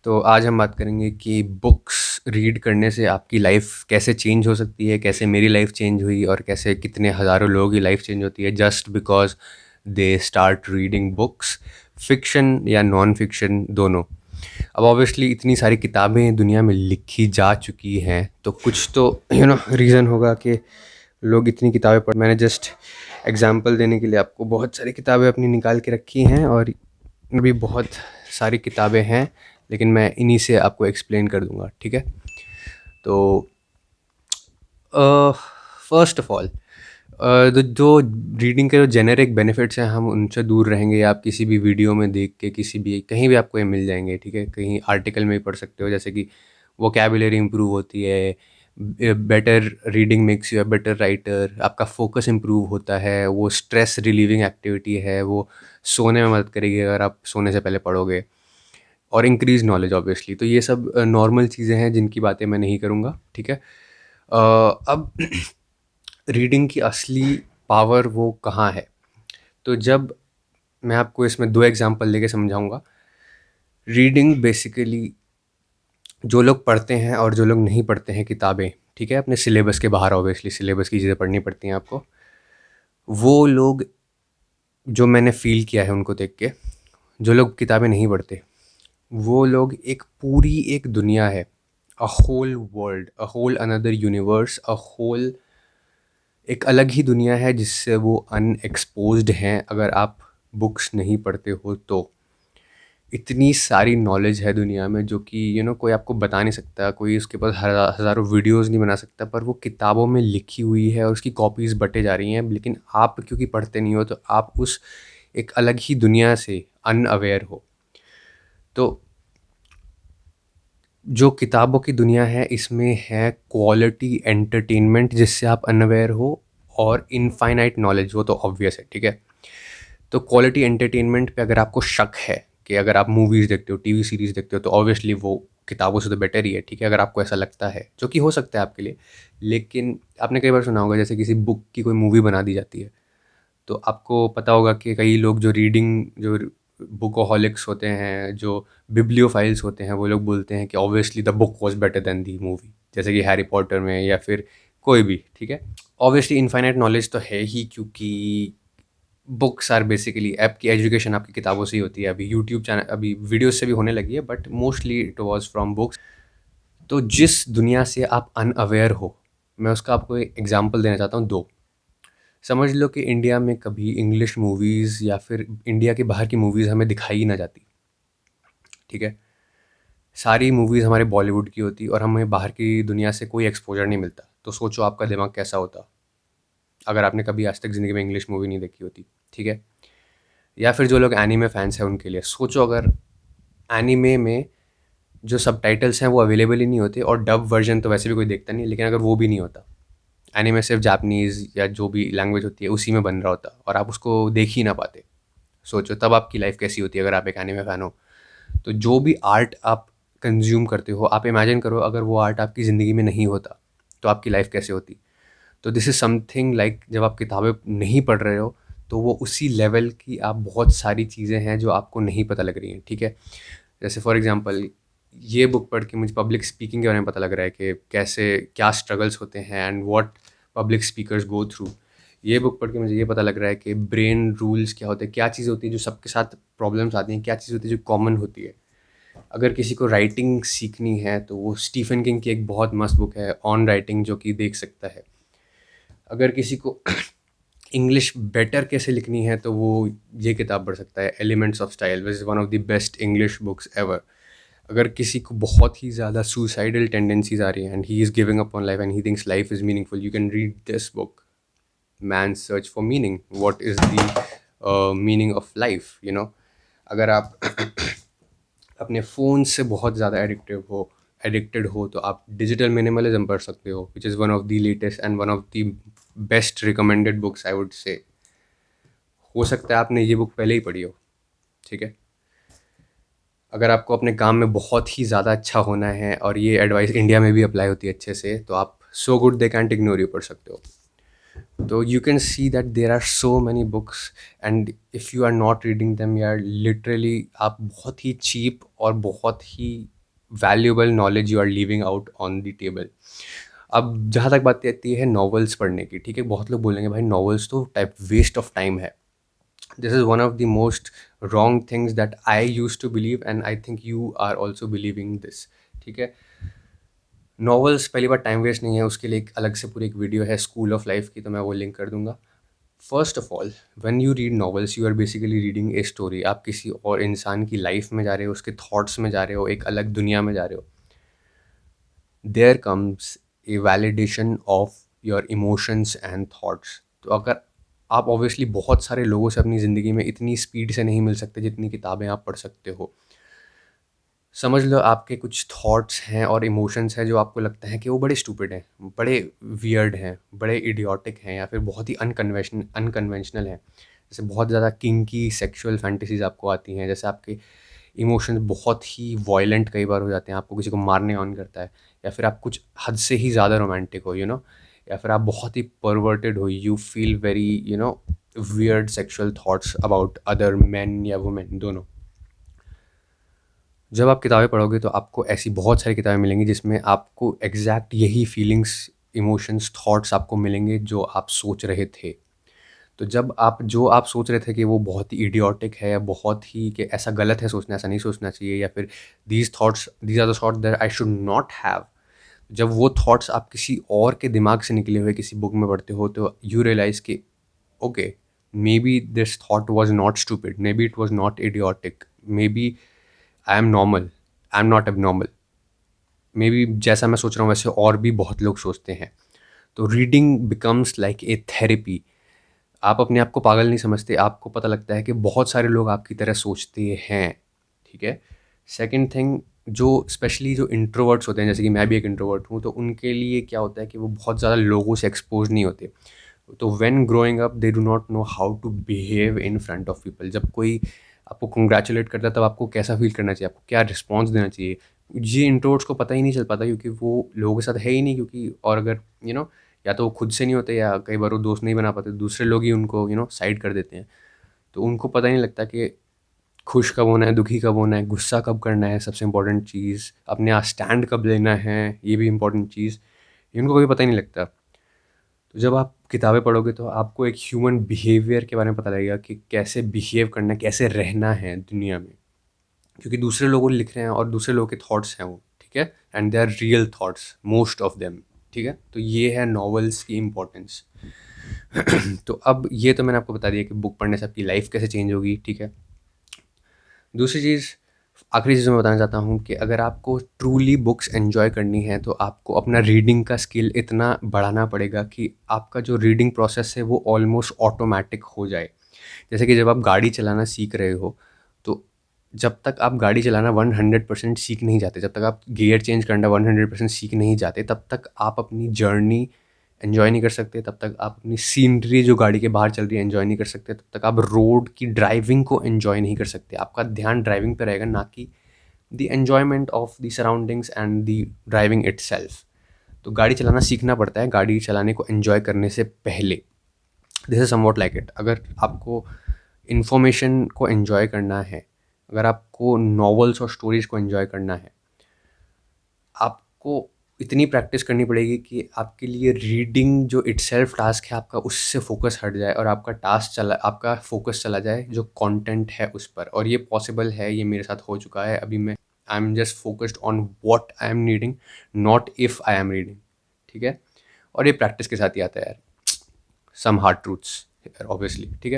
तो आज हम बात करेंगे कि बुक्स रीड करने से आपकी लाइफ कैसे चेंज हो सकती है, कैसे मेरी लाइफ चेंज हुई और कैसे कितने हज़ारों लोगों की लाइफ चेंज होती है just because they start reading books, fiction या नॉन फिक्शन दोनों। अब ऑब्वियसली इतनी सारी किताबें दुनिया में लिखी जा चुकी हैं तो कुछ तो रीज़न होगा कि लोग इतनी किताबें पढ़। मैंने जस्ट एग्जांपल देने के लिए आपको बहुत सारी किताबें अपनी निकाल के रखी हैं और भी बहुत सारी किताबें हैं, लेकिन मैं इन्हीं से आपको एक्सप्लेन कर दूंगा, ठीक है। तो फर्स्ट ऑफ ऑल, जो रीडिंग के जो जेनेरिक बेनिफिट्स हैं हम उनसे दूर रहेंगे। आप किसी भी वीडियो में देख के किसी भी कहीं भी आपको ये मिल जाएंगे, ठीक है। कहीं आर्टिकल में भी पढ़ सकते हो, जैसे कि वोकेबुलरी इंप्रूव होती है, better reading makes you a better writer, आपका फोकस इंप्रूव होता है, वो स्ट्रेस रिलीविंग एक्टिविटी है, वो सोने में मदद करेगी अगर आप सोने से पहले पढ़ोगे, और इंक्रीज नॉलेज ऑब्वियसली। तो ये सब नॉर्मल चीज़ें हैं जिनकी बातें मैं नहीं करूँगा, ठीक है। अब रीडिंग की असली पावर वो कहाँ है, तो जब मैं आपको इसमें दो एग्जांपल लेके समझाऊंगा। रीडिंग बेसिकली जो लोग पढ़ते हैं और जो लोग नहीं पढ़ते हैं किताबें, ठीक है, अपने सिलेबस के बाहर, ऑब्वियसली सिलेबस की चीज़ें पढ़नी पड़ती हैं आपको, वो लोग, जो मैंने फील किया है उनको देख के, जो लोग किताबें नहीं पढ़ते वो लोग एक पूरी एक दुनिया है, a whole world, a whole another universe, a whole एक अलग ही दुनिया है जिससे वो अनएक्सपोज्ड हैं अगर आप बुक्स नहीं पढ़ते हो तो। इतनी सारी नॉलेज है दुनिया में जो कि कोई आपको बता नहीं सकता, कोई उसके पास हज़ारों वीडियोस नहीं बना सकता, पर वो किताबों में लिखी हुई है और उसकी कॉपीज़ बटे जा रही हैं। लेकिन आप क्योंकि पढ़ते नहीं हो तो आप उस एक अलग ही दुनिया से अनअवेयर हो। तो जो किताबों की दुनिया है इसमें है क्वालिटी एंटरटेनमेंट जिससे आप अनअवेयर हो, और इनफाइनाइट नॉलेज, वो तो ऑब्वियस है, ठीक है। तो क्वालिटी एंटरटेनमेंट पे अगर आपको शक है कि अगर आप मूवीज़ देखते हो, टीवी सीरीज़ देखते हो, तो ऑब्वियसली वो किताबों से तो बेटर ही है, ठीक है। अगर आपको ऐसा लगता है, जो कि हो सकता है आपके लिए, लेकिन आपने कई बार सुना होगा जैसे किसी बुक की कोई मूवी बना दी जाती है, तो आपको पता होगा कि कई लोग जो बुकोहॉलिक्स होते हैं, जो बिब्लियोफाइल्स होते हैं, वो लोग बोलते हैं कि obviously the book was better than the movie, जैसे कि हैरी पॉटर में या फिर कोई भी, ठीक है। ऑब्वियसली इनफाइनाइट नॉलेज तो है ही, क्योंकि बुक्स आर बेसिकली, आपकी एजुकेशन आपकी किताबों से ही होती है। अभी यूट्यूब चैनल, अभी वीडियोस से भी होने लगी है, but mostly it was from books. तो जिस दुनिया से आप अनअवेयर हो, मैं उसका आपको एक एग्जांपल देना चाहता हूँ, दो। समझ लो कि इंडिया में कभी इंग्लिश मूवीज़ या फिर इंडिया के बाहर की मूवीज़ हमें दिखाई ही ना जाती, ठीक है। सारी मूवीज़ हमारे बॉलीवुड की होती और हमें बाहर की दुनिया से कोई एक्सपोजर नहीं मिलता। तो सोचो आपका दिमाग कैसा होता अगर आपने कभी आज तक ज़िंदगी में इंग्लिश मूवी नहीं देखी होती, ठीक है। या फिर जो लोग एनीमे फैंस हैं उनके लिए सोचो, अगर एनीमे में जो सबटाइटल्स हैं वो अवेलेबल ही नहीं होते, और डब वर्जन तो वैसे भी कोई देखता नहीं, लेकिन अगर वो भी नहीं होता, एनीमे सिर्फ जापानीज़ या जो भी लैंग्वेज होती है उसी में बन रहा होता और आप उसको देख ही ना पाते, सोचो तब आपकी लाइफ कैसी होती है अगर आप एक एनीमे फ़ैन हो। तो जो भी आर्ट आप कंज्यूम करते हो, आप इमेजिन करो अगर वो आर्ट आपकी ज़िंदगी में नहीं होता तो आपकी लाइफ कैसे होती। तो दिस इज़ समथिंग लाइक, जब आप किताबें नहीं पढ़ रहे हो तो वो उसी लेवल की आप बहुत सारी चीज़ें हैं जो आपको नहीं पता लग रही हैं, ठीक है। जैसे फॉर एग्जांपल, ये बुक पढ़ के मुझे पब्लिक स्पीकिंग के बारे में पता लग रहा है कि कैसे क्या स्ट्रगल्स होते हैं and what public speakers go through. ये बुक पढ़ के मुझे ये पता लग रहा है कि ब्रेन रूल्स क्या होते हैं, क्या चीज़ होती है जो सबके साथ प्रॉब्लम्स आती हैं, क्या चीज़ होती है जो कॉमन होती है। अगर किसी को राइटिंग सीखनी है तो वो स्टीफन किंग की एक बहुत मस्त बुक है ऑन राइटिंग, जो कि देख सकता है। अगर किसी को इंग्लिश बेटर कैसे लिखनी है तो वो ये किताब पढ़ सकता है, elements of style, which is one of the best English books ever. अगर किसी को बहुत ही ज़्यादा सुसाइडल टेंडेंसीज आ रही हैं and he is giving up on life and he thinks life is meaningful, you can read this book, man search for meaning, what is the meaning of life, अगर आप अपने फ़ोन से बहुत ज़्यादा addicted हो तो आप डिजिटल मिनिमलिज्म पढ़ सकते हो, which is one of the latest and one of the best recommended books I would say. हो सकता है आपने ये बुक पहले ही पढ़ी हो, ठीक है। अगर आपको अपने काम में बहुत ही ज़्यादा अच्छा होना है, और ये एडवाइस इंडिया में भी अप्लाई होती है अच्छे से, तो आप so good they can't ignore you पढ़ सकते हो। तो you can see that there are so many books, and if you are not reading them, you are literally, आप बहुत ही चीप और बहुत ही valuable knowledge you are leaving out on the table. अब जहाँ तक बात आती है नॉवेल्स पढ़ने की, ठीक है, बहुत लोग बोलेंगे भाई नॉवेल्स तो टाइप वेस्ट ऑफ टाइम है। This is one of the most wrong things that I use to believe and I think you are also believing this, ठीक है। नॉवेल्स पहली बार टाइम वेस्ट नहीं है, उसके लिए एक अलग से पूरी एक वीडियो है स्कूल ऑफ लाइफ की, तो मैं वो लिंक कर दूंगा। First of all, when you read novels you are basically reading a story. आप किसी और इंसान की लाइफ में जा रहे हो, उसके थॉट्स में जा रहे हो, एक अलग दुनिया में जा रहे हो। There comes a validation of your emotions and thoughts. तो अगर आप ऑब्वियसली बहुत सारे लोगों से अपनी ज़िंदगी में इतनी स्पीड से नहीं मिल सकते जितनी किताबें आप पढ़ सकते हो। समझ लो आपके कुछ थॉट्स हैं और इमोशंस हैं जो आपको लगता है कि वो बड़े स्टूपिड हैं, बड़े वियर्ड हैं, बड़े इडियोटिक हैं, या फिर बहुत ही अनकन्वेंशनल हैं। जैसे बहुत ज़्यादा किंकी सेक्सुअल फैंटेसीज़ आपको आती हैं, जैसे आपके इमोशंस बहुत ही वॉयलेंट कई बार हो जाते हैं, आपको किसी को मारने ऑन करता है, या फिर आप कुछ हद से ही ज़्यादा रोमांटिक हो, या फिर आप बहुत ही परवर्टेड हो, you feel very weird sexual thoughts about other man या वुमेन दोनों। जब आप किताबें पढ़ोगे तो आपको ऐसी बहुत सारी किताबें मिलेंगी जिसमें आपको एग्जैक्ट यही फीलिंग्स, इमोशंस, थॉट्स आपको मिलेंगे जो आप सोच रहे थे। तो जब आप जो आप सोच रहे थे कि वो बहुत ही इडियोटिक है, या बहुत ही कि ऐसा गलत है सोचना, ऐसा नहीं सोचना चाहिए, या फिर these are the thoughts that I should not have, जब वो थॉट्स आप किसी और के दिमाग से निकले हुए किसी बुक में पढ़ते हो तो यू रियलाइज़ कि okay, maybe this thought was not stupid, maybe it was not idiotic, maybe I am normal, I am not abnormal, maybe जैसा मैं सोच रहा हूँ वैसे और भी बहुत लोग सोचते हैं। तो reading becomes like a therapy. आप अपने आप को पागल नहीं समझते, आपको पता लगता है कि बहुत सारे लोग आपकी तरह सोचते हैं, ठीक है। सेकंड थिंग, जो स्पेशली जो इंट्रोवर्ट्स होते हैं, जैसे कि मैं भी एक इंट्रोवर्ट हूँ, तो उनके लिए क्या होता है कि वो बहुत ज़्यादा लोगों से एक्सपोज नहीं होते। तो when growing up they do not know how to behave in front of people. जब कोई आपको कंग्रेचुलेट करता है तब आपको कैसा फील करना चाहिए, आपको क्या रिस्पॉन्स देना चाहिए, ये इंट्रोवर्ट्स को पता ही नहीं चल पाता, क्योंकि वो लोगों के साथ है ही नहीं। क्योंकि और अगर या तो वो खुद से नहीं होते, या कई बार वो दोस्त नहीं बना पाते, दूसरे लोग ही उनको साइड कर देते हैं। तो उनको पता नहीं लगता कि खुश कब होना है, दुखी कब होना है, गुस्सा कब करना है, सबसे इम्पोर्टेंट चीज़, अपने यहाँ स्टैंड कब लेना है, ये भी इम्पोर्टेंट चीज़, ये उनको कभी पता ही नहीं लगता। तो जब आप किताबें पढ़ोगे तो आपको एक ह्यूमन बिहेवियर के बारे में पता लगेगा कि कैसे बिहेव करना है, कैसे रहना है दुनिया में। क्योंकि दूसरे लोग लिख रहे हैं और दूसरे लोगों के थॉट्स हैं वो, ठीक है, and they are real thoughts most of them, ठीक है। तो ये है नॉवेल्स की इम्पोर्टेंस। तो अब ये तो मैंने आपको बता दिया कि बुक पढ़ने से आपकी लाइफ कैसे चेंज होगी, ठीक है। दूसरी चीज़, आखिरी चीज़ मैं बताना चाहता हूँ कि अगर आपको ट्रूली बुक्स एन्जॉय करनी है तो आपको अपना रीडिंग का स्किल इतना बढ़ाना पड़ेगा कि आपका जो रीडिंग प्रोसेस है वो ऑलमोस्ट ऑटोमेटिक हो जाए। जैसे कि जब आप गाड़ी चलाना सीख रहे हो, तो जब तक आप गाड़ी चलाना 100% सीख नहीं जाते, जब तक आप गियर चेंज करना 100% सीख नहीं जाते, तब तक आप अपनी जर्नी एन्जॉय नहीं कर सकते, तब तक आप अपनी सीनरी जो गाड़ी के बाहर चल रही है एन्जॉय नहीं कर सकते, तब तक आप रोड की ड्राइविंग को एन्जॉय नहीं कर सकते। आपका ध्यान ड्राइविंग पे रहेगा, ना कि the enjoyment of the surroundings and the driving itself. तो गाड़ी चलाना सीखना पड़ता है गाड़ी चलाने को एन्जॉय करने से पहले। This is somewhat like it. अगर आपको इन्फॉर्मेशन को एन्जॉय करना है, अगर आपको नॉवेल्स और स्टोरीज़ को एन्जॉय करना है, आपको इतनी प्रैक्टिस करनी पड़ेगी कि आपके लिए रीडिंग जो इटसेल्फ टास्क है आपका, उससे फोकस हट जाए और आपका फोकस चला जाए जो कंटेंट है उस पर। और ये पॉसिबल है, ये मेरे साथ हो चुका है। अभी मैं I am just focused on what I am reading, not if I am reading, ठीक है। और ये प्रैक्टिस के साथ ही आता है यार, सम हार्ड ट्रूथ्स ऑब्वियसली, ठीक है।